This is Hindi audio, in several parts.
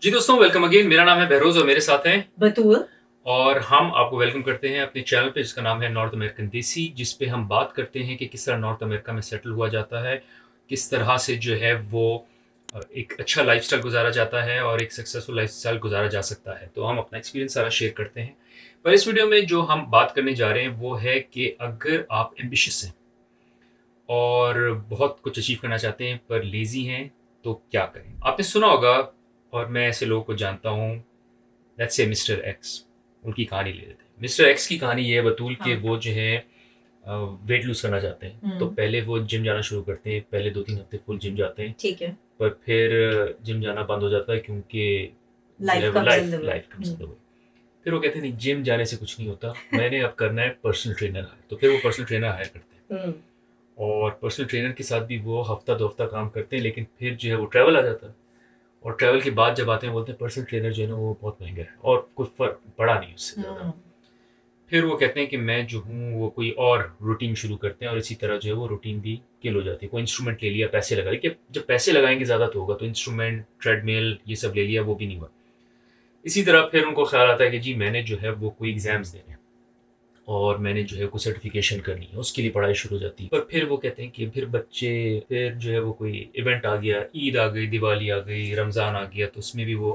जी दोस्तों, वेलकम अगेन। मेरा नाम है बहरोज़ और मेरे साथ हैं बतूल। और हम आपको वेलकम करते हैं अपने चैनल पे जिसका नाम है नॉर्थ अमेरिकन देसी, जिस पे हम बात करते हैं कि किस तरह नॉर्थ अमेरिका में सेटल हुआ जाता है, किस तरह से जो है वो एक अच्छा लाइफ़स्टाइल गुज़ारा जाता है और एक सक्सेसफुल लाइफ़स्टाइल गुज़ारा जा सकता है। तो हम अपना एक्सपीरियंस सारा शेयर करते हैं। पर इस वीडियो में जो हम बात करने जा रहे हैं वो है कि अगर आप एम्बिशियस हैं और बहुत कुछ अचीव करना चाहते हैं पर लेज़ी हैं, तो क्या करें? आपने सुना होगा और मैं ऐसे लोगों को जानता हूँ। लेट्स से मिस्टर एक्स, उनकी कहानी ले लेते हैं। मिस्टर एक्स की कहानी ये है बतूल कि हाँ। वो जो है वेट लूज़ करना चाहते हैं। तो हुँ। पहले वो जिम जाना शुरू करते हैं, पहले 2-3 हफ्ते फुल जिम जाते हैं, ठीक है। पर फिर जिम जाना बंद हो जाता है क्योंकि जो है लाइफ वो comes in the way. Life comes hmm. In the way. फिर वो कहते हैं नहीं, जिम जाने से कुछ नहीं होता, मैंने अब करना है पर्सनल ट्रेनर हायर। तो फिर वो पर्सनल ट्रेनर हायर करते हैं हुँ। और पर्सनल ट्रेनर के साथ भी वो हफ्ता 2 हफ्ता काम करते हैं, लेकिन फिर जो है वो ट्रैवल आ जाता है। और ट्रैवल के बाद जब आते हैं बोलते हैं पर्सनल ट्रेनर जो है ना वो बहुत महँगा है और कोई फ़र्क पड़ा नहीं उससे ज़्यादा। हुँ। फिर वो कहते हैं कि मैं जो हूँ वो कोई और रूटीन शुरू करते हैं और इसी तरह जो है वो रूटीन भी किल हो जाती है। कोई इंस्ट्रूमेंट ले लिया, पैसे लगा लिए कि जब पैसे लगाएँगे ज़्यादा तो होगा, तो इंस्ट्रूमेंट, ट्रेडमिल ये सब ले लिया, वो भी नहीं हुआ। इसी तरह फिर उनको ख़्याल आता है कि जी मैंने जो है वो कोई एग्ज़ाम्स देने हैं और मैंने जो है कोई सर्टिफ़िकेशन करनी है, उसके लिए पढ़ाई शुरू हो जाती है। पर फिर वो कहते हैं कि फिर बच्चे, फिर जो है वो कोई इवेंट आ गया, ईद आ गई, दिवाली आ गई, रमज़ान आ गया, तो उसमें भी वो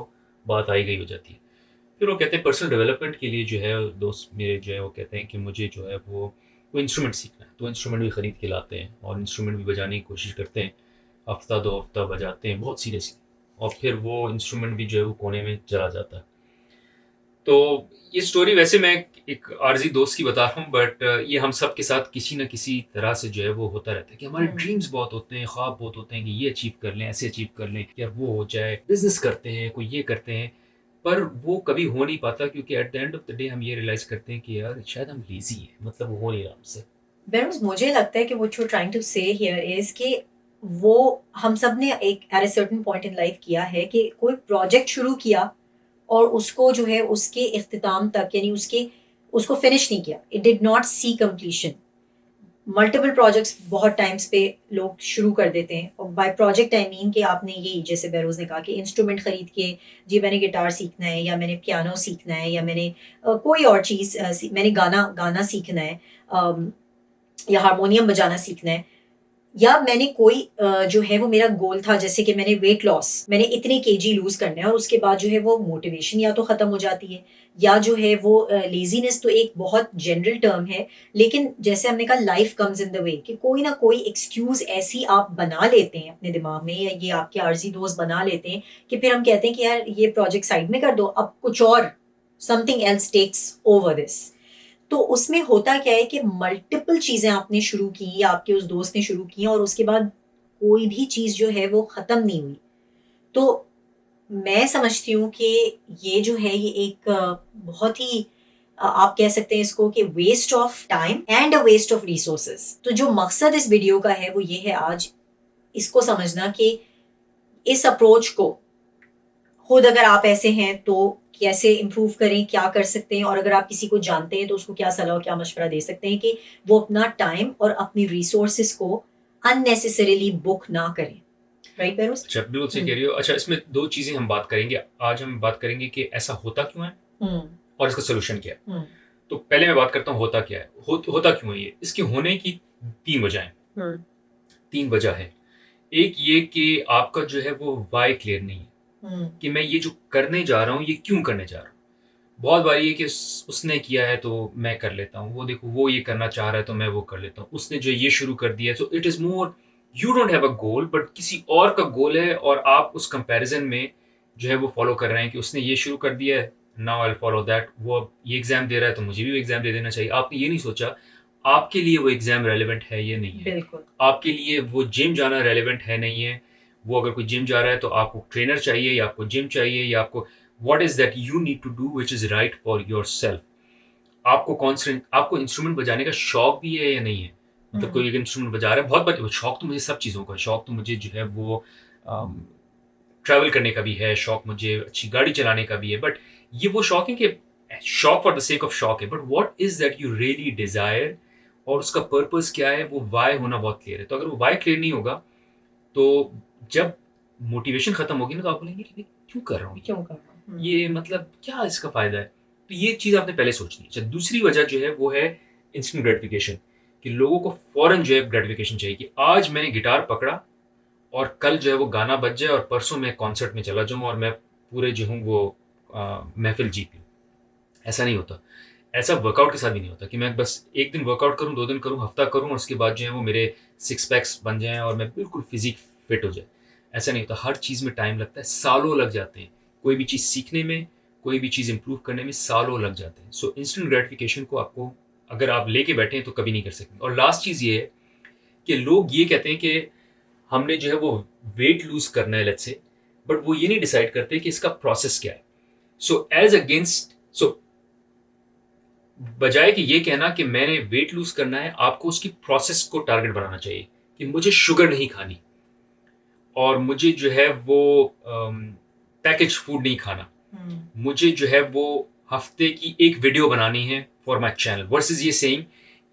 बात आई गई हो जाती है। फिर वो कहते हैं पर्सनल डेवलपमेंट के लिए जो है दोस्त मेरे जो है वो कहते हैं कि मुझे जो है वो इंस्ट्रूमेंट सीखना है। तो इंस्ट्रूमेंट भी ख़रीद के लाते हैं और इंस्ट्रूमेंट भी बजाने की कोशिश करते हैं। हफ़्ता 2 हफ़्ता बजाते हैं बहुत सीरियसली और फिर वो इंस्ट्रूमेंट भी जो है वो कोने में चला जाता है। तो ये स्टोरी वैसे मैं एक आर्ज़ी दोस्त की बता रहा हूँ, बट ये हम सब के साथ किसी न किसी तरह से जो है वो होता रहता है कि हमारे हुँ। ड्रीम्स बहुत होते हैं, ख्वाब बहुत होते हैं कि ये अचीव कर लें, ऐसे अचीव कर लें, यार वो हो जाए, बिज़नेस करते हैं, कोई ये करते हैं, पर वो कभी हो नहीं पाता क्योंकि at the end of the day हम ये रियलाइज़ करते हैं कि यार शायद हम लेज़ी हैं, मतलब वो हो नहीं रहा हमसे। बेरोज़ मुझे लगता है कि what you are trying to say here is कि वो हम सब ने एक at a certain point in life किया है कि कोई प्रोजेक्ट शुरू किया और उसको जो है उसके इख्तिताम तक यानी उसको फिनिश नहीं किया। It did not see completion. Multiple projects बहुत टाइम्स पे लोग शुरू कर देते हैं और बाय प्रोजेक्ट आई मीन कि आपने यही जैसे बहरोज़ ने कहा कि इंस्ट्रूमेंट खरीद के जी मैंने गिटार सीखना है या मैंने पियानो सीखना है या मैंने कोई और चीज़ मैंने गाना गाना सीखना है, अम, या हारमोनियम बजाना सीखना है, या मैंने कोई जो है वो मेरा गोल था जैसे कि मैंने वेट लॉस मैंने इतने केजी लूज़ करना है और उसके बाद जो है वो मोटिवेशन या तो ख़त्म हो जाती है या जो है वो लेज़ीनेस तो एक बहुत जनरल टर्म है, लेकिन जैसे हमने कहा life comes in the way कि कोई ना कोई एक्सक्यूज़ ऐसी आप बना लेते हैं अपने दिमाग में या ये आपके आर्ज़ी दोस्त बना लेते हैं कि फिर हम कहते हैं कि यार ये प्रोजेक्ट साइड में कर दो, अब कुछ और something else takes over this. तो उसमें होता क्या है कि मल्टीपल चीज़ें आपने शुरू की या आपके उस दोस्त ने शुरू की और उसके बाद कोई भी चीज़ जो है वो ख़त्म नहीं हुई। तो मैं समझती हूँ कि ये जो है ये एक बहुत ही आप कह सकते हैं इसको कि waste of time and a waste of resources. तो जो मकसद इस वीडियो का है वो ये है आज इसको समझना कि इस अप्रोच को खुद अगर आप ऐसे हैं तो कैसे इम्प्रूव करें, क्या कर सकते हैं और अगर आप किसी को जानते हैं तो उसको क्या सलाह और क्या मशवरा दे सकते हैं कि वो अपना टाइम और अपनी रिसोर्सेज़ को अननेसेसरीली बुक ना करें। राइट बेरोज़? अच्छा, बिल्कुल सही हुँ। कह रही हो। अच्छा, इसमें 2 चीज़ें हम बात करेंगे। आज हम बात करेंगे कि ऐसा होता क्यों है हुँ। और इसका सॉल्यूशन क्या है। हुँ। तो पहले मैं बात करता हूँ होता क्या है? होता क्यों है ये? इसके होने की 3 वजह हैं, हुँ। 3 वजह है। एक ये कि आपका जो है वो व्हाय क्लियर नहीं है, हुँ। कि मैं ये जो करने जा रहा हूँ, ये क्यों करने जा रहा हूँ? बहुत बारी ये कि उसने किया है तो मैं कर लेता हूँ, वो देखो वो ये करना चाह रहा है तो मैं वो कर लेता हूँ, उसने जो ये शुरू कर दिया है, so it is more you don't have a goal but किसी और का गोल है और आप उस कंपैरिज़न में जो है वो फ़ॉलो कर रहे हैं कि उसने ये शुरू कर दिया है, now I will follow that. वो अब ये एग्ज़ाम दे रहा है तो मुझे भी वो एग्ज़ाम दे देना चाहिए। आपने ये नहीं सोचा आपके लिए वो एग्ज़ाम रेलेवेंट है या नहीं है? बिल्कुल। आपके लिए वो जिम जाना रेलेवेंट है, नहीं है? वो अगर कोई जिम जा रहा है तो आपको ट्रेनर चाहिए या आपको जिम चाहिए या आपको what is that you need to do which is right for yourself. आपको इंस्ट्रूमेंट बजाने का शौक भी है या नहीं है? मतलब हुँ। कोई एक इंस्ट्रूमेंट बजा रहा है, बहुत बज शौक तो मुझे सब चीज़ों का है। शौक तो मुझे जो है वो अम, ट्रैवल करने का भी है, शौक मुझे अच्छी गाड़ी चलाने का भी है, बट ये वो शौक है कि शौक फॉर द सेक ऑफ शौक है, but what is that you really desire और उसका पर्पस क्या है, वो व्हाय होना बहुत क्लियर है। तो अगर वो व्हाय क्लियर नहीं होगा, तो जब मोटिवेशन खत्म होगी ना, तो आप बोलेंगे कि भाई क्यों कर रहा हूँ क्यों करना? ये, मतलब क्या इसका फ़ायदा है? तो ये चीज़ आपने पहले सोचनी है। अच्छा, दूसरी वजह जो है वो है इंस्टेंट ग्रेटिफिकेशन, कि लोगों को फ़ौरन जो है ग्रेटिफिकेशन चाहिए कि आज मैंने गिटार पकड़ा और कल जो है वो गाना बज जाए और परसों मैं कॉन्सर्ट में चला जाऊँ और मैं पूरे जो हूँ वो महफ़िल जीत लूँ। ऐसा नहीं होता। ऐसा वर्कआउट के साथ भी नहीं होता कि मैं बस 1 दिन वर्कआउट करूँ, 2 दिन करूँ, हफ़्ता करूँ और उसके बाद जो है वो मेरे सिक्स पैक्स बन जाएँ और मैं बिल्कुल फ़िज़ीक फ़िट हो जाए। ऐसा नहीं होता, हर चीज़ में टाइम लगता है, सालों लग जाते हैं। कोई भी चीज़ सीखने में, कोई भी चीज़ इम्प्रूव करने में सालों लग जाते हैं। सो इंस्टेंट ग्रैटिफ़िकेशन को आपको अगर आप लेके बैठे हैं तो कभी नहीं कर सकेंगे। और लास्ट चीज़ ये है कि लोग ये कहते हैं कि हमने जो है वो वेट लूज़ करना है लेट्स से, बट वो ये नहीं डिसाइड करते कि इसका प्रोसेस क्या है। सो एज़ अगेंस्ट सो बजाय कि ये कहना कि मैंने वेट लूज़ करना है, आपको उसकी प्रोसेस को टारगेट बनाना चाहिए कि मुझे शुगर नहीं खानी और मुझे जो है वो पैकेज्ड फूड नहीं खाना। मुझे जो है वो हफ्ते की एक वीडियो बनानी है फॉर माय चैनल वर्सेस ये सेइंग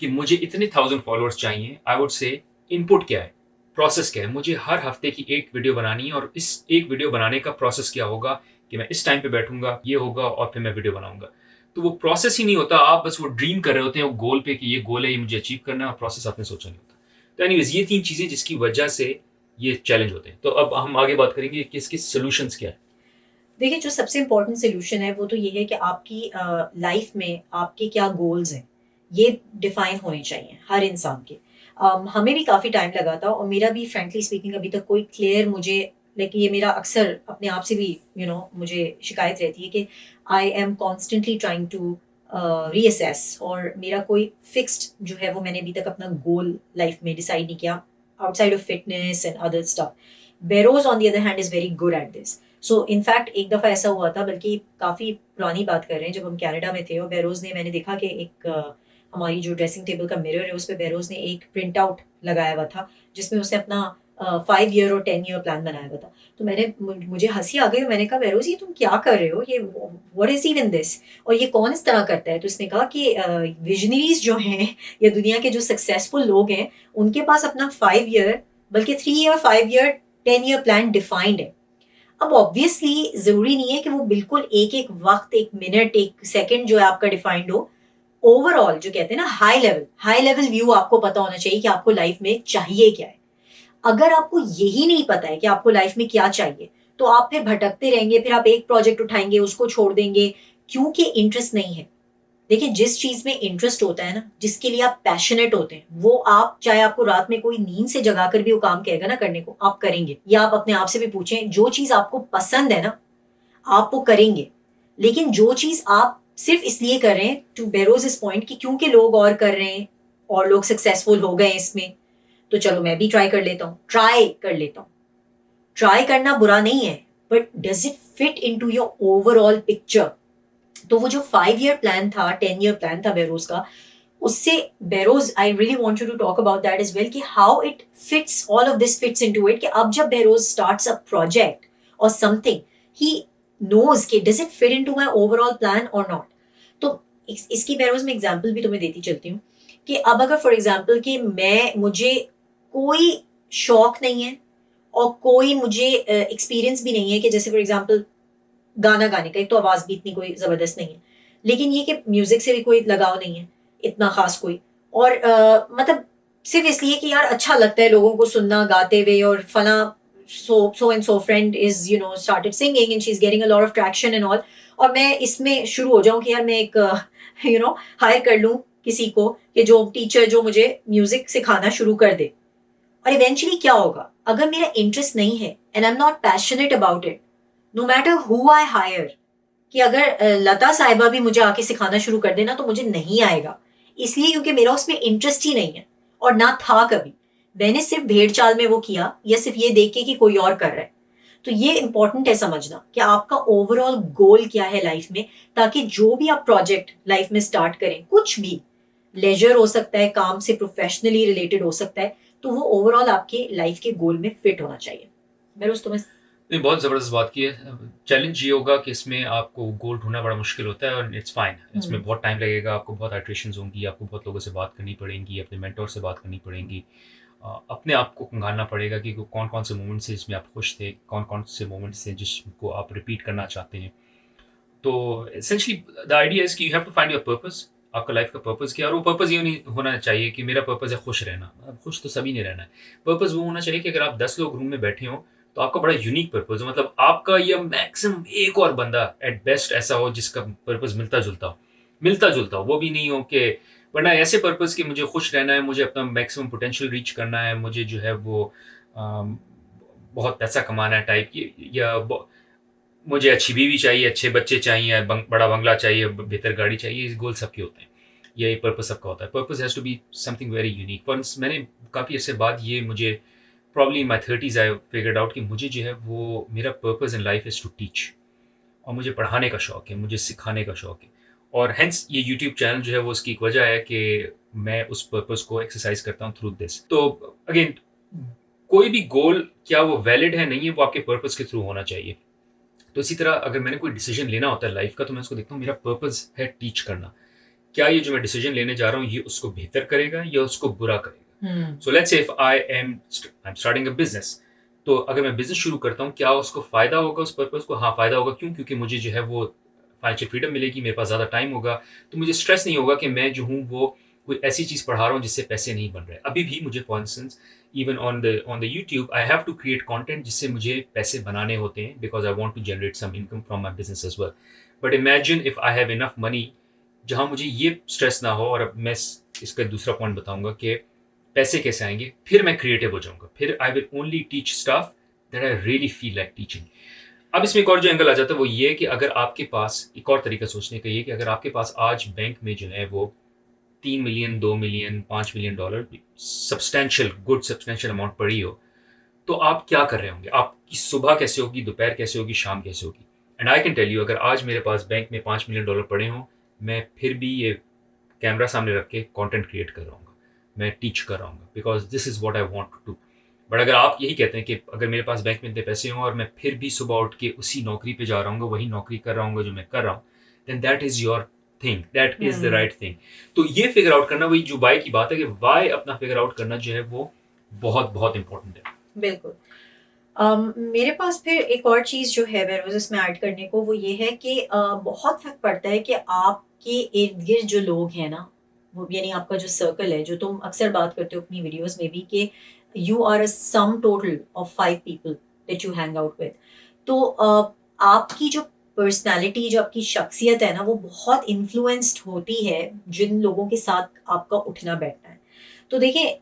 कि मुझे इतने 1000 फॉलोअर्स चाहिए। आई वुड से इनपुट क्या है, प्रोसेस क्या है, मुझे हर हफ्ते की एक वीडियो बनानी है और इस एक वीडियो बनाने का प्रोसेस क्या होगा कि मैं इस टाइम पे बैठूंगा, ये होगा और फिर मैं वीडियो बनाऊंगा। तो वो प्रोसेस ही नहीं होता, आप बस वो ड्रीम कर रहे होते हैं वो गोल पे कि ये गोल है, ये मुझे अचीव करना है, और प्रोसेस आपने सोचा नहीं होता। तो एनीवेज ये 3 चीज़ें जिसकी वजह से ये चैलेंज होते हैं। तो अब हम आगे बात करेंगे कि इसके सॉल्यूशंस क्या है। देखिए, जो सबसे इम्पोर्टेंट सोल्यूशन है वो तो ये है कि आपकी लाइफ में आपके क्या गोल्स हैं, ये डिफाइन होने चाहिए हर इंसान के। हमें भी काफ़ी टाइम लगा था और मेरा भी फ्रैंकली स्पीकिंग अभी तक कोई क्लियर मुझे, लाइक ये मेरा अक्सर अपने आप से भी मुझे शिकायत रहती है कि I am constantly trying to reassess, और मेरा कोई फिक्स्ड जो है वो मैंने अभी तक अपना गोल लाइफ में डिसाइड नहीं किया, outside of fitness and other stuff. Bureaus on the other hand is very good at this. So in fact एक दफ़ा ऐसा हुआ था, बल्कि काफ़ी पुरानी बात कर रहे हैं, जब हम कनाडा में थे और बहरोज़ ने, मैंने देखा कि एक हमारी जो ड्रेसिंग टेबल का मिरर है उस पे बहरोज़ ने एक प्रिंट आउट लगाया हुआ था जिसमें उसने अपना 5 ईयर और 10 ईयर प्लान बनाया हुआ था। तो मुझे हंसी आ गई और मैंने कहा, बहरोज़ ये तुम क्या कर रहे हो, ये व्हाट इज़ इवन दिस, और ये कौन इस तरह करता है? तो इसने कहा कि विजनरीज जो हैं या दुनिया के जो सक्सेसफुल लोग हैं उनके पास अपना 5 ईयर, बल्कि 3 year, 5 year, 10 year plan defined है। अब ऑब्वियसली जरूरी नहीं है कि वो बिल्कुल एक एक वक्त, एक मिनट, एक सेकंड जो है आपका डिफाइंड हो। ओवरऑल जो कहते हैं ना, हाई लेवल व्यू आपको पता होना चाहिए कि आपको लाइफ में चाहिए क्या है। अगर आपको यही नहीं पता है कि आपको लाइफ में क्या चाहिए, तो आप फिर भटकते रहेंगे, फिर आप एक प्रोजेक्ट उठाएंगे उसको छोड़ देंगे क्योंकि इंटरेस्ट नहीं है। देखिए, जिस चीज में इंटरेस्ट होता है ना, जिसके लिए आप पैशनेट होते हैं, वो आप, चाहे आपको रात में कोई नींद से जगाकर भी वो काम कहेगा ना करने को, आप करेंगे। या आप अपने आप से भी पूछें, जो चीज आपको पसंद है ना, आप वो करेंगे। लेकिन जो चीज आप सिर्फ इसलिए कर रहे हैं, टू बेरोज इस पॉइंट, कि क्योंकि लोग और कर रहे हैं और लोग सक्सेसफुल हो गए इसमें, तो चलो मैं भी ट्राई कर लेता हूँ। ट्राई करना बुरा नहीं है, but does it fit into your overall picture? तो वो जो 5 ईयर प्लान था, 10 ईयर प्लान था बेरोज का, उससे Behroz, I really want you to talk about that as well, कि how it fits, all of this fits into it, कि अब जब बेरोज स्टार्ट्स अ प्रोजेक्ट और समथिंग, ही नोज कि does it fit into my overall plan और नॉट। तो इसकी बेरोज में एग्जांपल भी तुम्हें देती चलती हूँ कि अब अगर फॉर एग्जांपल कि मुझे कोई शौक नहीं है और कोई मुझे एक्सपीरियंस भी नहीं है, कि जैसे फॉर एग्जांपल गाना गाने का, एक तो आवाज भी इतनी कोई जबरदस्त नहीं है, लेकिन ये कि म्यूजिक से भी कोई लगाव नहीं है इतना खास कोई, और मतलब सिर्फ इसलिए कि यार अच्छा लगता है लोगों को सुनना गाते हुए, और फला so and so friend is started singing and she is getting a lot of traction and all, और मैं इसमें शुरू हो जाऊं कि यार मैं एक हायर कर लूं किसी को, कि जो टीचर जो मुझे म्यूजिक सिखाना शुरू कर दे। और इवेंचुअली क्या होगा, अगर मेरा इंटरेस्ट नहीं है and I am not passionate about it, no matter who I hire, कि अगर लता साहिबा भी मुझे आके सिखाना शुरू कर देना तो मुझे नहीं आएगा, इसलिए क्योंकि मेरा उसमें इंटरेस्ट ही नहीं है और ना था कभी। मैंने सिर्फ भेड़ चाल में वो किया, या सिर्फ ये देख के कि कोई और कर रहा है। तो ये इंपॉर्टेंट है समझना कि आपका ओवरऑल गोल क्या है लाइफ में, ताकि जो भी आप प्रोजेक्ट लाइफ में स्टार्ट करें, कुछ भी, लेजर हो सकता है, काम से प्रोफेशनली रिलेटेड हो सकता है, तो वो ओवरऑल आपके लाइफ के गोल में फिट होना चाहिए। मेरे तुम्हें नहीं, बहुत ज़बरदस्त बात की है। चैलेंज ये होगा कि इसमें आपको गोल ढूंढना बड़ा मुश्किल होता है और इट्स फाइन। इसमें बहुत टाइम लगेगा, आपको बहुत आइट्रेशंस होंगी, आपको बहुत लोगों से बात करनी पड़ेंगी, अपने मेंटोर से बात करनी पड़ेंगी, अपने आप को खंगालना पड़ेगा कि कौन कौन से मोमेंट्स हैं जिसमें आप खुश थे, कौन कौन से मोमेंट्स हैं जिसको आप रिपीट करना चाहते हैं। तो एसेंशली द आइडिया इज कि you have to find your purpose. आपका लाइफ का पर्पस क्या है, और वो पर्पस ये नहीं होना चाहिए कि मेरा पर्पस है खुश रहना। अब खुश तो सभी ने रहना है। पर्पस वो होना चाहिए कि अगर आप 10 लोग रूम में बैठे हो तो आपका बड़ा यूनिक पर्पस हो, मतलब आपका या मैक्सिमम एक और बंदा एट बेस्ट ऐसा हो जिसका पर्पस मिलता जुलता हो, वो भी नहीं हो कि, वरना ऐसे पर्पस कि मुझे खुश रहना है, मुझे अपना मैक्सिमम पोटेंशियल रीच करना है, मुझे जो है वो अम, बहुत पैसा कमाना है टाइप की, या मुझे अच्छी बीवी चाहिए, अच्छे बच्चे चाहिए, बड़ा बंगला चाहिए, बेहतर गाड़ी चाहिए, ये गोल सबके होते हैं। यही पर्पस सबका होता है। Purpose has to be something very unique. पर मैंने काफ़ी अर्से बाद ये मुझे probably in my 30s I figured out कि मुझे जो है वो मेरा purpose in life is to teach. और मुझे पढ़ाने का शौक है, मुझे सिखाने का शौक है। और हेंस ये यूट्यूब चैनल जो है वो उसकी एक वजह है कि मैं उस पर्पस को एक्सरसाइज करता हूँ थ्रू दिस। तो अगेन, कोई भी गोल क्या वो वैलिड है नहीं है, वो आपके पर्पस के थ्रू होना चाहिए। तो इसी तरह अगर मैंने कोई डिसीजन लेना होता है लाइफ का, तो मैं उसको देखता हूँ मेरा पर्पस है टीच करना। क्या ये जो मैं डिसीजन लेने जा रहा हूँ ये उसको बेहतर करेगा या उसको बुरा करेगा। So let's say if I am starting a business, तो अगर मैं बिजनेस शुरू करता हूँ क्या उसको फायदा होगा उस पर्पस को? हाँ, फायदा होगा। क्यों? क्योंकि मुझे जो है वो फाइनेंशियल फ्रीडम मिलेगी, मेरे पास ज़्यादा टाइम होगा, तो मुझे स्ट्रेस नहीं होगा कि मैं जो हूँ वो कोई ऐसी चीज़ पढ़ा रहा हूँ जिससे पैसे नहीं बन रहे। अभी भी मुझे for instance even on the YouTube I have to create content जिससे मुझे पैसे बनाने होते हैं, because I want to generate some income from my business as well. But imagine if I have enough money जहाँ मुझे ये स्ट्रेस ना हो। और अब मैं इसका दूसरा पॉइंट बताऊंगा कि पैसे कैसे आएंगे। फिर मैं क्रिएटिव हो जाऊंगा, फिर I will only teach staff that I really feel like teaching. अब इसमें एक और जो एंगल आ जाता है वो ये है कि अगर आपके पास एक और तरीका सोचने का ये कि अगर आपके पास आज बैंक में जो है वो 3 million, 2 million, $5 million substantial good substantial amount पड़ी हो, तो आप क्या कर रहे होंगे? आपकी सुबह कैसे होगी, दोपहर कैसे होगी, शाम कैसे होगी? And I can tell you, अगर आज मेरे पास बैंक में $5 मिलियन पड़े हों, मैं फिर भी ये कैमरा सामने रख के कंटेंट क्रिएट कर रहा हूँ, मैं टीच कर रहा हूँ, because this is what I want to do. बट अगर आप यही कहते हैं कि अगर मेरे पास बैंक में इतने पैसे हों और मैं फिर भी सुबह उठ के उसी नौकरी पे जा रहा हूँ, वही नौकरी कर रहा हूँ जो मैं कर रहा हूँ, then that is your thing, that is the right thing. तो ये फिगर आउट करना, वही जो वाई की बात है कि वाई अपना फिगर आउट करना जो है वो बहुत बहुत इंपॉर्टेंट है। बिल्कुल। मेरे पास फिर एक और चीज़ जो है वेरोज़ इसमें ऐड करने को, वो ये है कि बहुत फ़र्क पड़ता है कि आपके इर्द-गिर्द जो लोग हैं ना, वो यानी आपका जो सर्कल है, जो तुम अक्सर बात करते हो अपनी वीडियोज़ में भी कि you are a sum total of 5 people that you hang out with. तो आपकी जो पर्सनैलिटी, जो आपकी शख्सियत है ना, वो बहुत इन्फ्लुएंस्ड होती है जिन लोगों के साथ आपका उठना-बैठना है। तो देखिए,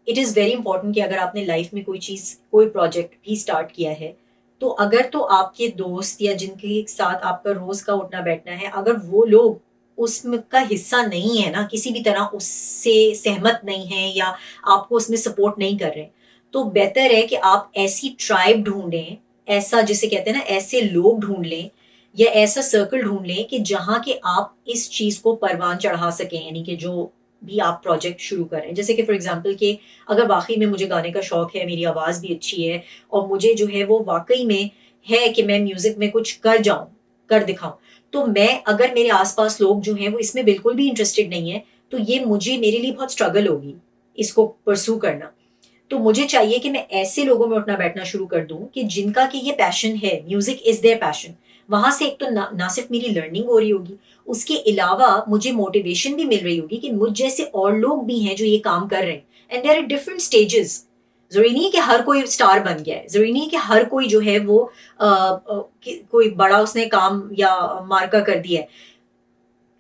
इट इज़ वेरी इंपॉर्टेंट कि अगर आपने लाइफ में कोई चीज़, कोई प्रोजेक्ट भी स्टार्ट किया है, तो अगर तो आपके दोस्त या जिनके साथ आपका रोज़ का उठना-बैठना है, अगर वो लोग उसमें का हिस्सा नहीं है ना, किसी भी तरह उससे सहमत नहीं हैं या आपको उसमें सपोर्ट नहीं कर रहे हैं, तो बेहतर है कि आप ऐसी ट्राइब ढूँढें, ऐसा जिसे कहते हैं ना, ऐसे लोग ढूँढ लें या ऐसा सर्कल ढूँढ लें कि जहाँ के आप इस चीज़ को परवान चढ़ा सकें, यानी कि जो भी आप प्रोजेक्ट शुरू कर रहे हैं। जैसे कि फॉर एग्ज़ाम्पल कि अगर वाक़ई में मुझे गाने का शौक है, मेरी आवाज़ भी अच्छी है और मुझे जो है वो वाक़ई में है कि मैं म्यूज़िक में कुछ कर जाऊँ, कर दिखाऊँ। तो मैं, अगर मेरे आस-पास लोग जो हैं वो इसमें बिल्कुल भी इंटरेस्टेड नहीं है, तो ये मेरे लिए बहुत स्ट्रगल होगी, इसको परस्यू करना। तो मुझे चाहिए कि मैं ऐसे लोगों में उठना-बैठना शुरू कर दूँ कि जिनका कि ये पैशन है, म्यूज़िक इज़ देयर पैशन। वहाँ से एक तो ना ना सिर्फ़ मेरी लर्निंग हो रही होगी, उसके अलावा मुझे मोटिवेशन भी मिल रही होगी कि मुझ जैसे और लोग भी हैं जो ये काम कर रहे हैं, and there are different stages. ज़रूरी नहीं है कि हर कोई स्टार बन गया है, ज़रूरी नहीं है कि हर कोई जो है वो कोई बड़ा उसने काम या मार्का कर दिया है।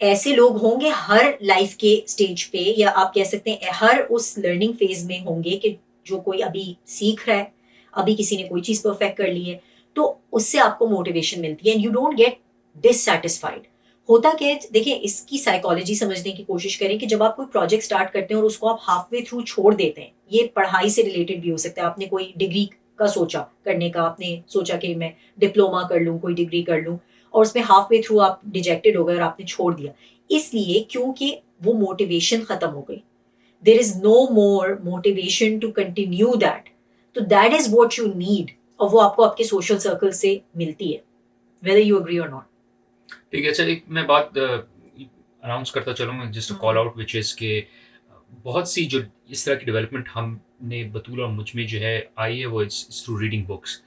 ऐसे लोग होंगे हर लाइफ के स्टेज पे, या आप कह सकते हैं हर उस लर्निंग फेज में होंगे कि जो कोई अभी सीख रहा है, अभी किसी ने कोई चीज़ परफेक्ट कर ली है, तो उससे आपको मोटिवेशन मिलती है and you don't get dissatisfied. होता क्या है, देखिए इसकी साइकोलॉजी समझने की कोशिश करें कि जब आप कोई प्रोजेक्ट स्टार्ट करते हैं और उसको आप हाफ वे थ्रू छोड़ देते हैं, ये पढ़ाई से रिलेटेड भी हो सकता है, आपने कोई डिग्री का सोचा करने का, आपने सोचा कि मैं डिप्लोमा कर लूँ, कोई डिग्री कर लूँ, और उसमें हाफ वे थ्रू आप डिजेक्टेड हो गए और आपने छोड़ दिया, इसलिए क्योंकि वो मोटिवेशन खत्म हो गई। There is no more motivation to continue that. तो that is what you need, और वो आपको आपके सोशल सर्कल से मिलती है, वेदर यू एग्री और नॉट। ठीक है, अच्छा एक मैं बात अनाउंस करता चलूँगा, just a call out which is के बहुत सी जो इस तरह की डेवलपमेंट हमने बतूल और मुझ में जो है आई है वो इट्स थ्रू रीडिंग बुक्स।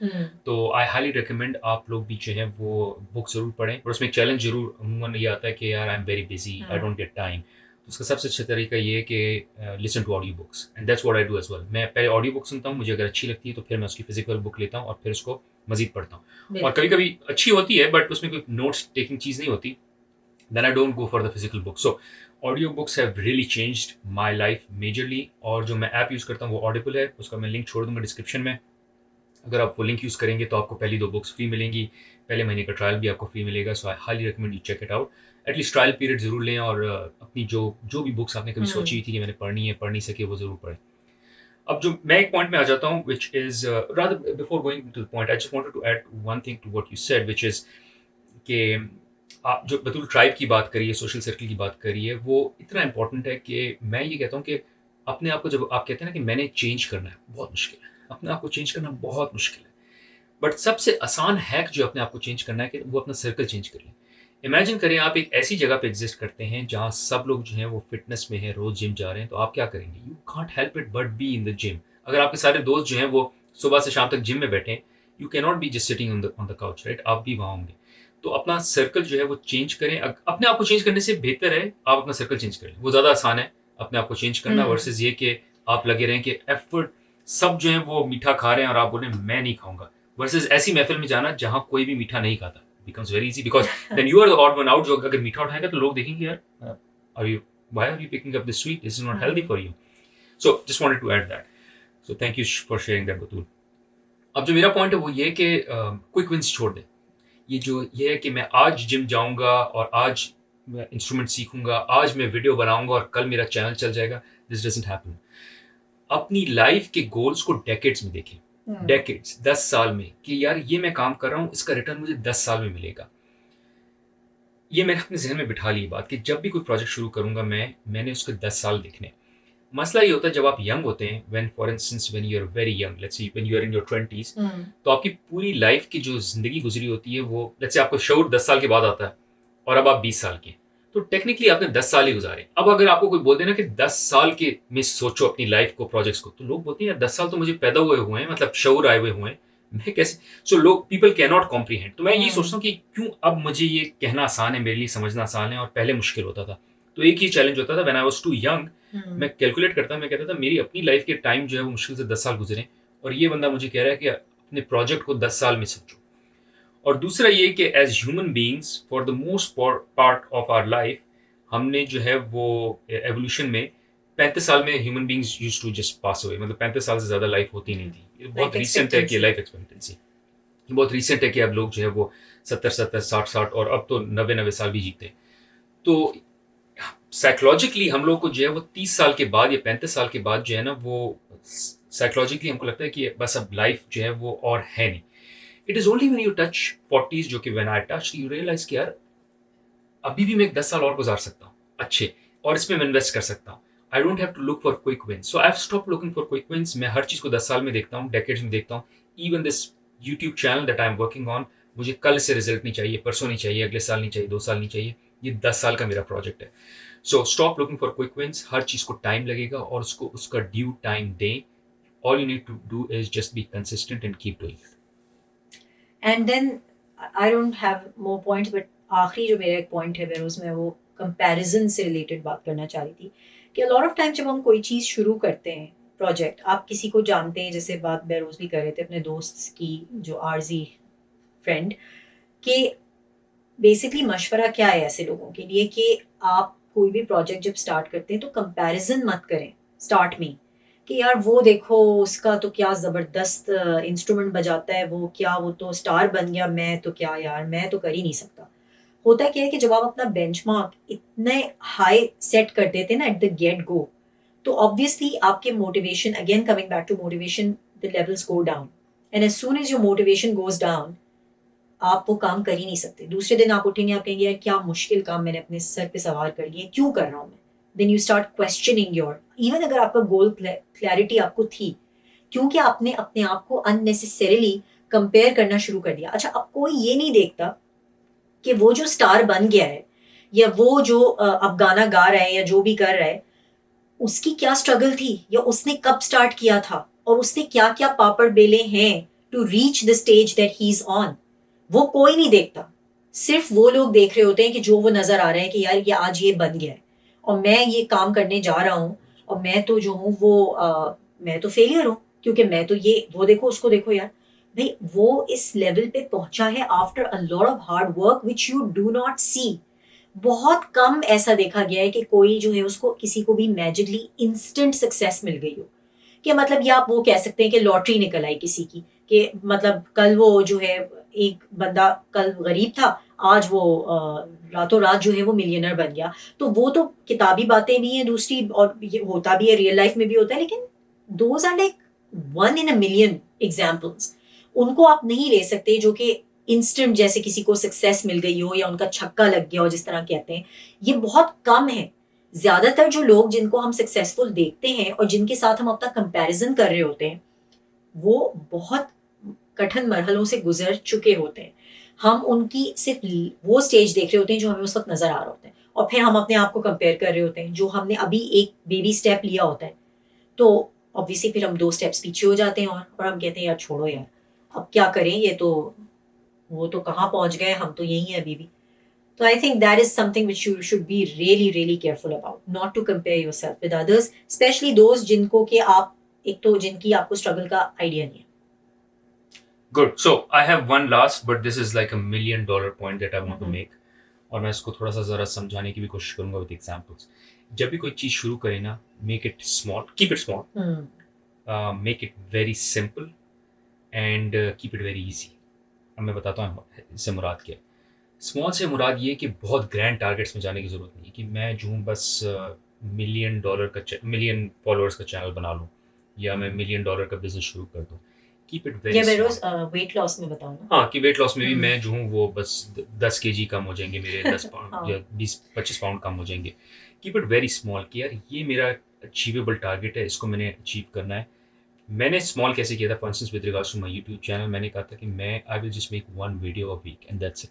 तो आई हाईली रिकमेंड आप लोग भी जो है वो बुक ज़रूर पढ़ें, और उसमें एक चैलेंज ज़रूर अमूमन ये आता है कि यार I am very busy, I don't get time. तो उसका सबसे अच्छा तरीका ये है कि listen to audio books, and that's what I do as well. मैं पहले ऑडियो बुक सुनता हूँ, मुझे अगर अच्छी लगती है तो फिर मैं उसकी फिजिकल बुक लेता हूँ और फिर उसको मजीद पढ़ता हूँ। और कभी कभी अच्छी होती है बट उसमें कोई नोट्स टेकिंग चीज़ नहीं होती, then I don't go for the physical book. So audio books have really changed my life majorly. और जो मैं ऐप यूज़ करता हूँ वो ऑडिबल है, उसका मैं लिंक छोड़ दूंगा डिस्क्रिप्शन में। अगर आप वो लिंक यूज़ करेंगे तो आपको पहली 2 बुक्स फ्री मिलेंगी, पहले महीने का ट्रायल भी आपको फ्री मिलेगा। So I highly recommend you check it out. At least trial period ज़रूर लें, और अपनी जो जो भी बुक्स आपने कभी सोची हुई थी कि मैंने पढ़नी है, पढ़ नहीं सके, वो ज़रूर पढ़ें। अब जो मैं एक पॉइंट में आ जाता हूँ which is rather before going to the point, I just wanted to add one thing to what you said, which is कि आप जो बतूल ट्राइब की बात करिए, सोशल सर्कल की बात करिए, वो इतना इंपॉर्टेंट है कि मैं ये कहता हूँ कि अपने आप को जब आप कहते हैं ना कि मैंने चेंज करना है, बहुत मुश्किल है। अपने आप को चेंज करना बहुत मुश्किल है। बट सबसे आसान हैक जो अपने आप को चेंज करना है कि वो अपना सर्कल चेंज कर लें। इमेजिन करें आप एक ऐसी जगह पे एग्जिस्ट करते हैं जहाँ सब लोग जो हैं वो फिटनेस में हैं, रोज जिम जा रहे हैं, तो आप क्या करेंगे? You can't help it but be in the gym. अगर आपके सारे दोस्त जो हैं वो सुबह से शाम तक जिम में बैठे हैं, you can not be just sitting on the couch, right? आप भी वहाँ होंगे। तो अपना सर्कल जो है वो चेंज करें। अपने आप को चेंज करने से बेहतर है आप अपना सर्कल चेंज करें, वो ज़्यादा आसान है अपने आप को चेंज करना, वर्सेज ये कि आप लगे रहें कि एफर्ट सब जो है वो मीठा खा रहे हैं और आप बोलें मैं नहीं खाऊंगा, वर्सेज ऐसी महफिल में जाना जहाँ कोई भी मीठा नहीं खाता। Becomes very easy because then you are the odd one out. जो अगर मीठा उठाएगा तो लोग देखेंगे यार are you why are you picking up this sweet, this is not healthy for you. So just wanted to add that. So thank you for sharing that Batool. अब जो मेरा पॉइंट है वो ये कि क्विक विंस छोड़ दें। ये है कि मैं आज जिम जाऊंगा और आज मैं इंस्ट्रूमेंट सीखूंगा, आज मैं वीडियो बनाऊंगा और कल मेरा चैनल चल जाएगा। This doesn't happen. अपनी लाइफ के गोल्स को डेकेड्स में देखें। डेकेड्स, 10 साल में, कि यार ये मैं काम कर रहा हूँ, इसका रिटर्न मुझे 10 साल में मिलेगा। ये मैंने अपने जहन में बिठा ली बात कि जब भी कोई प्रोजेक्ट शुरू करूंगा मैंने उसके 10 साल देखने। मसला ये होता है जब आप यंग होते हैं, when for instance when you are very young, let's see when you are in your 20s, तो आपकी पूरी लाइफ की जो जिंदगी गुजरी होती है वो, लेट्स से आपको शऊर 10 साल के बाद आता है और अब आप 20 साल के, तो टेक्निकली आपने 10 साल ही गुजारे। अब अगर आपको कोई बोल देना कि 10 साल के में सोचो अपनी लाइफ को, प्रोजेक्ट्स को, तो लोग बोलते हैं यार 10 साल तो मुझे पैदा हुए हैं, मतलब शऊर आए हुए हैं, मैं कैसे? सो लोग, पीपल कैन नॉट कॉम्प्रीहेंड। तो मैं यही सोचता हूँ कि क्यों अब मुझे ये कहना आसान है, मेरे लिए समझना आसान है, और पहले मुश्किल होता था। तो एक ही चैलेंज होता था, when I was too young, मैं कैलकुलेट करता, मैं कहता था मेरी अपनी लाइफ के टाइम जो है वो मुश्किल से 10 साल गुजरे, और ये बंदा मुझे कह रहा है कि अपने प्रोजेक्ट को 10 साल में समझो। और दूसरा ये कि as human beings for the most part of our life, हमने जो है वो एवोल्यूशन में 35 साल में human beings used to just pass away, मतलब 35 साल से ज़्यादा लाइफ होती नहीं थी। ये बहुत रिसेंट है कि लाइफ एक्सपेक्टेंसी, बहुत रिसेंट है कि अब लोग जो है वो 70 60 और अब तो 90 साल भी जीते। तो साइकोलॉजिकली हम लोग को जो है वो 30 साल के बाद या 35 साल के बाद जो है ना, वो साइकोलॉजिकली हमको लगता है कि बस अब लाइफ जो है वो और है नहीं। It is only when you touch 40s, जो कि when I touch, you realize कि यार अभी भी मैं 10 साल और गुजार सकता हूँ अच्छे, और इसमें मैं इन्वेस्ट कर सकता हूँ। I don't have to look for quick wins. So I have stop looking for quick wins. मैं हर चीज़ को 10 साल में देखता हूँ, डेकेड्स में देखता हूँ। Even this YouTube channel that I am working on, मुझे कल से रिजल्ट नहीं चाहिए, परसों नहीं चाहिए, अगले साल नहीं चाहिए, 2 साल नहीं चाहिए, ये 10 साल का मेरा प्रोजेक्ट है। So stop looking for quick wins. हर चीज़ को टाइम लगेगा और उसको उसका ड्यू टाइम दें। All you need to do is just be consistent and keep doing it. And then I don't have more points, but आखिरी जो मेरा एक पॉइंट है बेरोज, मैं वो कंपैरिजन से रिलेटेड बात करना चाह रही थी कि लॉट ऑफ टाइम जब हम कोई चीज़ शुरू करते हैं, प्रोजेक्ट, आप किसी को जानते हैं, जैसे बात बेरोज भी कर रहे थे अपने दोस्त की, जो आरजी फ्रेंड, कि बेसिकली मशवरा क्या है ऐसे लोगों के लिए कि आप कोई भी प्रोजेक्ट जब स्टार्ट करते हैं तो कंपैरिजन मत करें स्टार्ट में, कि यार वो देखो उसका तो क्या ज़बरदस्त इंस्ट्रूमेंट बजाता है, वो क्या, वो तो स्टार बन गया, मैं तो क्या यार, मैं तो कर ही नहीं सकता। होता क्या है कि जब आप अपना बेंचमार्क इतने हाई सेट कर देते हैं ना एट द गेट गो, तो ऑब्वियसली आपके motivation, again coming back to motivation, the levels go down, and as soon as your motivation goes down, आप वो काम कर ही नहीं सकते। दूसरे दिन आप उठेंगे, आप कहेंगे यार क्या मुश्किल काम मैंने अपने सर पे सवार कर लिया, क्यों कर रहा हूँ मैं। Then you start questioning your, even अगर आपका गोल क्लैरिटी आपको थी, क्योंकि आपने अपने आप को अननेसेसरीली कंपेयर करना शुरू कर दिया। अच्छा, अब कोई ये नहीं देखता कि वो जो स्टार बन गया है, या वो जो अब गाना गा रहा है या जो भी कर रहा है, उसकी क्या स्ट्रगल थी या उसने कब स्टार्ट किया था और उसने क्या क्या पापड़ बेले हैं to reach the stage that he is on, वो कोई नहीं देखता। सिर्फ वो लोग देख रहे होते हैं कि जो वो नजर आ रहा है कि यार ये आज ये बन गया है और मैं ये काम करने जा रहा हूँ और मैं तो जो हूँ वो मैं तो फेलियर हूँ क्योंकि मैं तो ये वो देखो उसको देखो यार। भाई वो इस लेवल पे पहुंचा है after a lot of hard work which you do not see. बहुत कम ऐसा देखा गया है कि कोई जो है उसको किसी को भी मैजिकली इंस्टेंट सक्सेस मिल गई हो। कि मतलब ये आप वो कह सकते हैं कि लॉटरी निकल आई किसी की, कि मतलब कल वो जो है एक बंदा कल गरीब था, आज वो रातों रात जो है वो मिलियनर बन गया। तो वो तो किताबी बातें भी हैं दूसरी, और ये होता भी है रियल लाइफ में भी होता है, लेकिन those are like one in a million examples. उनको आप नहीं ले सकते जो कि इंस्टेंट जैसे किसी को सक्सेस मिल गई हो या उनका छक्का लग गया हो जिस तरह कहते हैं। ये बहुत कम है। ज्यादातर जो लोग जिनको हम सक्सेसफुल देखते हैं और जिनके साथ हम अपना कंपैरिजन कर रहे होते हैं वो बहुत कठिन मरहलों से गुजर चुके होते हैं। हम उनकी सिर्फ वो स्टेज देख रहे होते हैं जो हमें उस वक्त नजर आ रहा होता है, और फिर हम अपने आप को कंपेयर कर रहे होते हैं जो हमने अभी एक बेबी स्टेप लिया होता है। तो ऑब्वियसली फिर हम 2 स्टेप्स पीछे हो जाते हैं और हम कहते हैं यार छोड़ो यार, अब क्या करें, ये तो वो तो कहाँ पहुंच गए, हम तो यही है अभी भी। So I think that is something which you should be really, really careful about, not to compare yourself with others, especially those जिनको कि आप एक तो जिनकी आपको स्ट्रगल का आइडिया नहीं है। Good, so I have one last but this is like $1 million point that I want to make, और मैं इसको थोड़ा सा ज़रा समझाने की भी कोशिश करूंगा विद एग्जांपल्स। जब भी कोई चीज़ शुरू करें ना, make it small, keep it small, make it very simple and keep it very easy. अब मैं बताता हूँ इससे मुराद क्या है। स्मॉल से मुराद ये कि बहुत ग्रैंड टारगेट्स में जाने की ज़रूरत नहीं है कि मैं जो हूँ बस मिलियन फॉलोअर्स का चैनल बना लूँ या मैं $1 million का बिजनेस शुरू कर दूँ। कीप इट वेरी या स्मॉल। बेरोज वेट लॉस में बताओ ना। हाँ, कि वेट लॉस में भी हम्म। मैं जो हूँ वो बस 10 kg कम हो जाएंगे मेरे, 10 पाउंड हाँ। या 20-25 पाउंड कम हो जाएंगे। कीप इट वेरी स्मॉल कि यार ये मेरा अचीवेबल टारगेट है, इसको मैंने अचीव करना है। मैंने स्मॉल कैसे किया था, for instance with regards to my YouTube channel, मैंने कहा था कि मैं I will just make 1 video a week and that's it.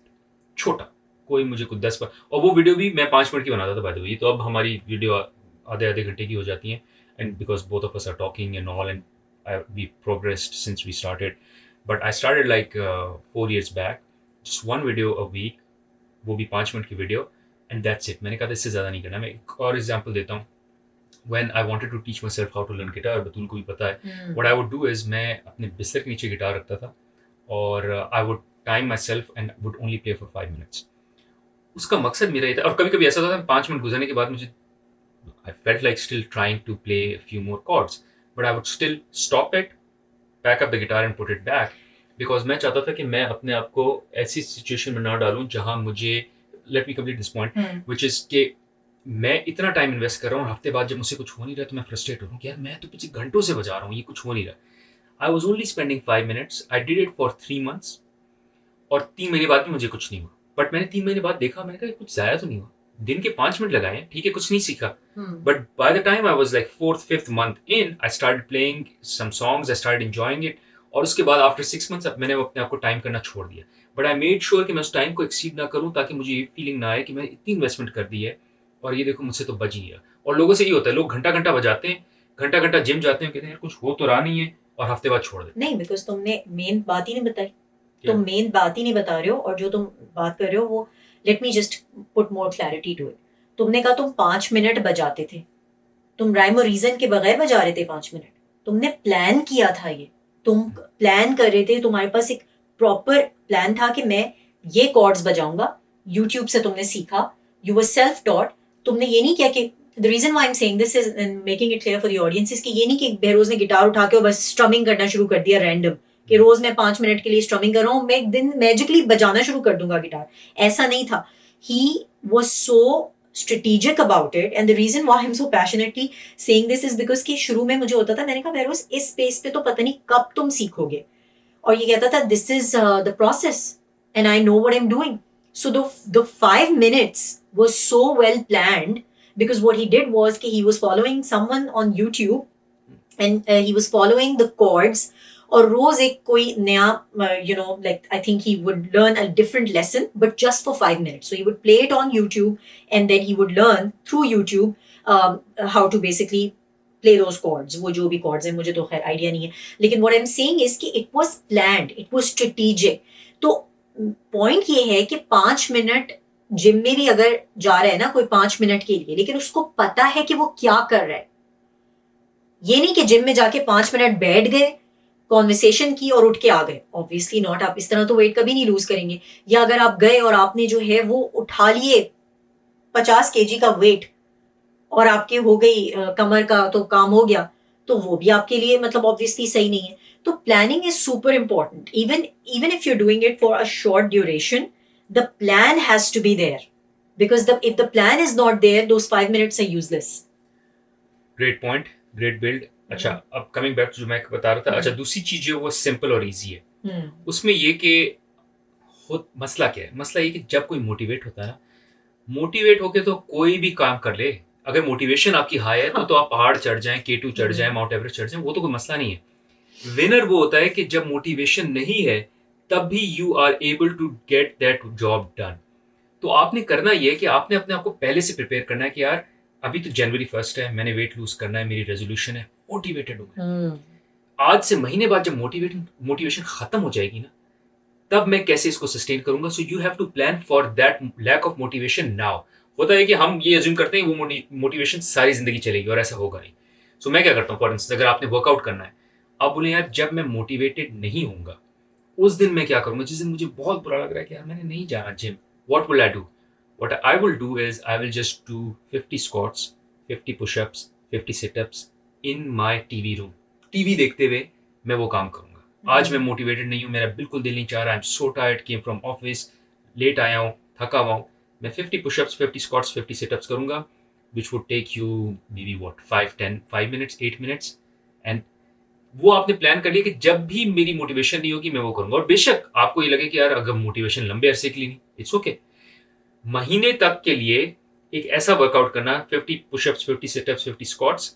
छोटा, कोई मुझे कुछ 10 पर, और वो वीडियो भी मैं 5 मिनट की बनाता था बाय द वे। तो अब हमारी वीडियो आधे आधे घंटे की हो जाती हैं, and because both of us are talking and all and we progressed since we started. But I started like 4 years back, just 1 video a week, वो भी 5 मिनट की वीडियो, एंड दैट्स इट। मैंने कहा था इससे ज़्यादा नहीं करना। मैं एक और एग्जाम्पल देता हूँ। when I wanted to teach myself how to learn guitar, बतूल को भी पता है, what I would do is मैं अपने बिस्तर के नीचे गिटार रखता था और I would time myself and would only play for 5 minutes। उसका मकसद मेरा ये था, और कभी कभी ऐसा होता था 5 मिनट गुजरने के बाद मुझे I felt like still trying to play a few more chords, but I would still stop it, pack up the guitar and put it back, because मैं चाहता था कि मैं अपने आप को ऐसी सिचुएशन में ना डालूं जहां मुझे, let me complete this point, which is के मैं इतना टाइम इन्वेस्ट कर रहा हूँ, हफ्ते बाद जब मुझसे कुछ हो नहीं रहा तो मैं फ्रस्ट्रेट हो रहा हूँ कि यार मैं तो पिछले घंटों से बजा रहा हूँ, ये कुछ हो नहीं रहा। I was only spending 5 minutes, I did it for 3 months, और 3 महीने बाद भी मुझे कुछ नहीं हुआ। बट मैंने 3 महीने बाद देखा, मैंने कहा कुछ ज़्यादा तो नहीं हुआ। दिन के 5 मिनट लगाए, ठीक है, कुछ नहीं सीखा। But by the time I was like 4th-5th month in, I started playing some songs, I started enjoying it. और उसके बाद आफ्टर 6 months अब मैंने अपने आप को टाइम करना छोड़ दिया। बट आई मेड श्योर कि मैं उस टाइम को एक्सीड ना करूँ, ताकि मुझे ये फीलिंग ना आए कि मैं इतनी इन्वेस्टमेंट कर दी है और ये देखो मुझसे तो बच ही गया। और लोगों से ये होता है, लोग घंटा घंटा बजाते हैं, घंटा घंटा जिम जाते हैं, कहते हैं यार कुछ हो तो रहा नहीं है, और हफ्ते बाद छोड़ देते। नहीं, बिकॉज तुमने मेन बात ही नहीं बताई। क्या? तुम मेन बात ही नहीं बता रहे हो, और जो तुम बात कर रहे हो वो, let me just put more clarity to it. तुमने कहा तुम 5 मिनट बजाते थे, तुम राइम और रीजन के बगैर बजा रहे थे 5 मिनट। तुमने प्लान किया था, ये तुम प्लान कर रहे थे, तुम्हारे पास एक प्रॉपर प्लान था कि मैं ये कॉर्ड्स बजाऊंगा। यूट्यूब से तुमने सीखा, यू वर सेल्फ टॉट। तुमने ये नहीं किया कि the reason why I am saying this is making it clear for the audience is कि ये नहीं कि बहरोज ने गिटार उठा के और बस स्ट्रमिंग करना शुरू कर दिया रैंडम, कि रोज मैं 5 मिनट के लिए स्ट्रमिंग कर रहा हूँ, मैं एक दिन मैजिकली बजाना शुरू कर दूंगा गिटार। ऐसा नहीं था। He was so strategic about it, and the reason why I'm so passionately saying this is because कि शुरू में मुझे होता था, मैंने कहा बहरोज इस स्पेस पे तो पता नहीं कब तुम सीखोगे, और ये कहता था this is the process and I know what I'm doing. So the 5 minutes was so well planned, because what he did was कि he was following someone on YouTube and he was following the chords, और रोज एक कोई नया like I think he would learn a different lesson but just for 5 minutes. So he would play it on YouTube and then he would learn through YouTube how to basically play those chords, वो जो भी कॉर्ड्स हैं, मुझे तो खैर आइडिया नहीं है, लेकिन what I am saying is कि it was planned, it was strategic. तो पॉइंट ये है कि 5 मिनट जिम में भी अगर जा रहा है ना कोई 5 मिनट के लिए, लेकिन उसको पता है कि वो क्या कर रहा है। ये नहीं कि जिम में जाके 5 मिनट बैठ गए, कॉन्वर्सेशन की और उठ के आ गए, ऑब्वियसली नॉट। आप इस तरह तो वेट कभी नहीं लूज करेंगे। या अगर आप गए और आपने जो है वो उठा लिए 50 kg का वेट और आपके हो गई कमर का तो काम हो गया, तो वो भी आपके लिए मतलब ऑब्वियसली सही नहीं है। तो planning is super important. Even even if you are doing it for a short duration, the plan has to be there, because the if the plan is not there, those 5 minutes are useless. Great point, great build. अच्छा, अब कमिंग बैक जो मैं बता रहा था, अच्छा दूसरी चीज जो है वो सिंपल और इजी है। उसमें ये कि मसला क्या है, मसला ये कि जब कोई मोटिवेट होता है ना, मोटिवेट होके तो कोई भी काम कर ले। अगर मोटिवेशन आपकी हाई है तो आप पहाड़ चढ़ जाएं, K2 चढ़ जाएं, माउंट एवरेस्ट चढ़ जाएं, वो तो कोई मसला नहीं है। विनर वो होता है कि जब मोटिवेशन नहीं है तब भी you are able to get that job done. तो आपने करना ये है कि आपने अपने आप को पहले से प्रिपेयर करना है कि यार अभी तो जनवरी 1 है, मैंने वेट लूज करना है, मेरी रेजोल्यूशन है, मोटिवेटेड हूँ मैं। आज से महीने बाद जब मोटिवेशन खत्म हो जाएगी ना, तब मैं कैसे इसको सस्टेन करूंगा। So you have to plan for that lack of motivation now. होता है कि हम ये अज्यूम करते हैं वो मोटिवेशन सारी जिंदगी चलेगी, और ऐसा होगा नहीं। सो मैं क्या करता हूँ, फॉर इंस्टेंस अगर आपने वर्कआउट करना है, आप बोले यार जब मैं मोटिवेटेड नहीं होऊंगा उस दिन मैं क्या करूंगा, जिस दिन मुझे बहुत बुरा लग रहा है कि यार मैंने नहीं जाना gym, what will I do? What I will do is I will just do 50 squats, 50 push-ups, 50 sit-ups in my TV room. TV देखते हुए मैं वो काम करूंगा। आज मैं मोटिवेटेड नहीं हूँ, मेरा बिल्कुल दिल नहीं चाह रहा, I am so tired, came from office, late आया हूँ, थका हुआ हूँ, मैं 50 पुशअप्स, 50 स्क्वाट्स, 50 सिटअप्स करूंगा, which would take you maybe what 5 minutes, 8 minutes. And वो आपने प्लान कर लिया कि जब भी मेरी मोटिवेशन नहीं होगी मैं वो करूंगा। और बेशक आपको ये लगे कि यार अगर मोटिवेशन लंबे अरसे के लिए नहीं, इट्स ओके। महीने तक के लिए एक ऐसा वर्कआउट करना, 50 pushups, 50 sit-ups, 50 squats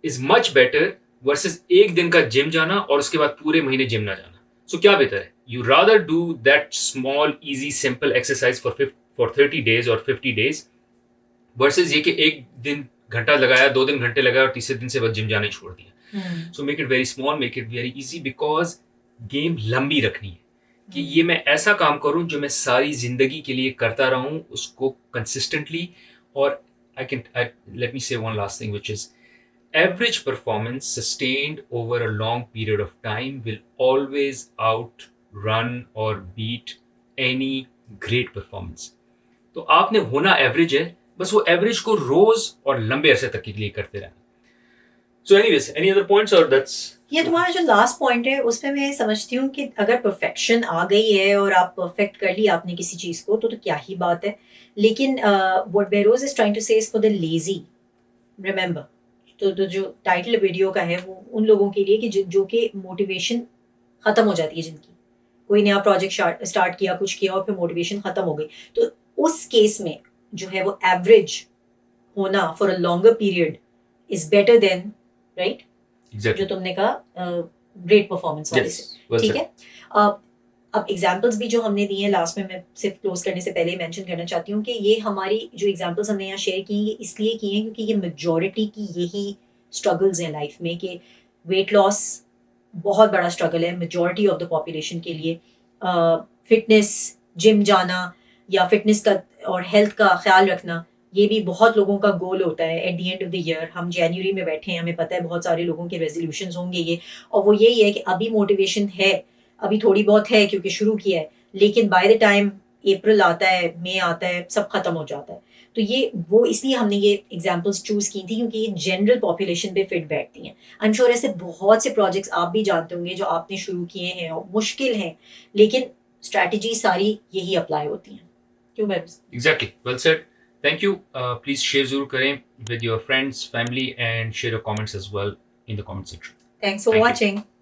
is much better versus एक दिन का जिम जाना और उसके बाद पूरे महीने जिम ना जाना। सो क्या बेहतर है? You rather do that small easy simple exercise for 30 days और 50 डेज वर्सेस ये कि एक दिन घंटा लगाया, 2 दिन घंटे लगाया और तीसरे दिन से बस जिम जाना ही छोड़ दिया। So make it very small, make it very easy, because game लंबी रखनी है कि ये मैं ऐसा काम करूं जो मैं सारी जिंदगी के लिए करता रहूं उसको कंसिस्टेंटली। और लेट मी से one last thing which is average performance sustained over a long period of time will always outrun or beat any great performance. तो आपने होना एवरेज है, बस वो एवरेज को रोज और लंबे अरसे तक के लिए करते रहना। So anyways, any other points or that's ये तुम्हारा जो लास्ट पॉइंट है उसमें मैं समझती हूँ कि अगर परफेक्शन आ गई है और आप परफेक्ट कर लिया आपने किसी चीज को, तो क्या ही बात है। लेकिन what Behroz is trying to say is for the lazy, remember. तो जो टाइटल वीडियो का है वो उन लोगों के लिए कि जो कि मोटिवेशन खत्म हो जाती है, जिनकी कोई नया प्रोजेक्ट स्टार्ट किया, कुछ किया और फिर मोटिवेशन खत्म हो गई, तो उस केस में जो है वो एवरेज होना for a longer period is better than, right? जो तुमने कहा ग्रेट परफॉर्मेंस वाले से, ठीक है। अब एग्जाम्पल्स भी जो हमने दिए हैं लास्ट में, मैं सिर्फ क्लोज करने से पहले मेंशन करना चाहती हूँ कि ये हमारी जो एग्जाम्पल्स हमने यहाँ शेयर की, ये इसलिए किए हैं क्योंकि ये मेजॉरिटी की यही स्ट्रगल्स हैं लाइफ में, कि वेट लॉस बहुत बड़ा स्ट्रगल है मेजॉरिटी ऑफ द पॉपुलेशन के लिए। फिटनेस, जिम जाना या फिटनेस का और हेल्थ का ख्याल रखना, ये भी बहुत लोगों का गोल होता है at the end of the year. हम जनवरी में बैठे हैं, हमें पता है बहुत सारे लोगों के रेजोल्यूशंस होंगे ये, और वो यही है कि अभी मोटिवेशन है, अभी थोड़ी बहुत है क्योंकि शुरू किया है, लेकिन बाय द टाइम अप्रैल आता है, मई आता है, सब खत्म हो जाता है। तो ये वो इसलिए हमने ये एग्जाम्पल्स चूज की थी क्योंकि ये जनरल पॉपुलेशन पे फिट बैठती हैं। आई एम श्योर ऐसे बहुत से प्रोजेक्ट्स आप भी जानते होंगे जो आपने शुरू किए हैं और मुश्किल हैं, लेकिन स्ट्रैटेजी सारी यही अप्लाई होती हैं। क्यों ma'am? Exactly, well said, thank you. Please share जरूर करें with your friends, family, and share your comments as well in the comment section. Thanks for Thank you. Watching.